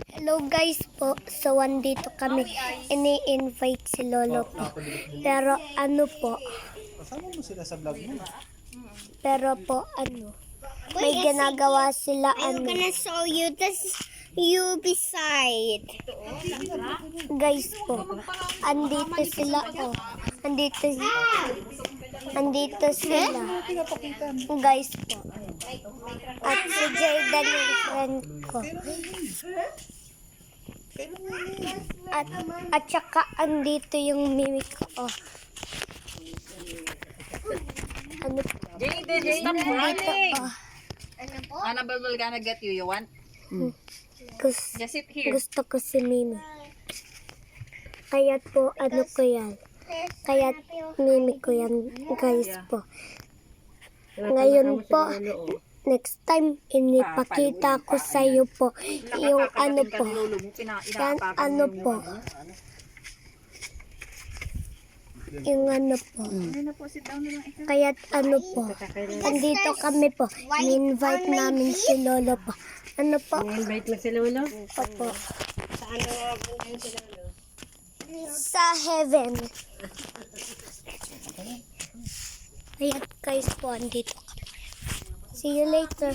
Hello guys po. So, andito kami. Ini-invite si Lolo po. Pero ano po? Kasama mo sila sa vlog mo. Pero po ano? May ginagawa sila I'm ano. gonna show you this you beside. Guys po. Andito sila oh. Andito sila. Guys po. At si Jordan yung friend ko. At saka andito yung mimi ko. Oh. Ano po? Stop Andito running. oh. Annabelle will gonna get you. You want? Gusto, Just sit here. gusto ko si Mimi. Kaya po, ano ko yan? Kaya Mimi ko yan, guys po. Ngayon po, next time, inipakita ko sa iyo po yung ano po. Yan, ano po. Yung ano po. Kaya ano po. Andito kami po. In-invite namin si Lolo po. Ano po? Invite mo si Lolo? Opo. Sa heaven. Kaya guys po, andito kami. See you later.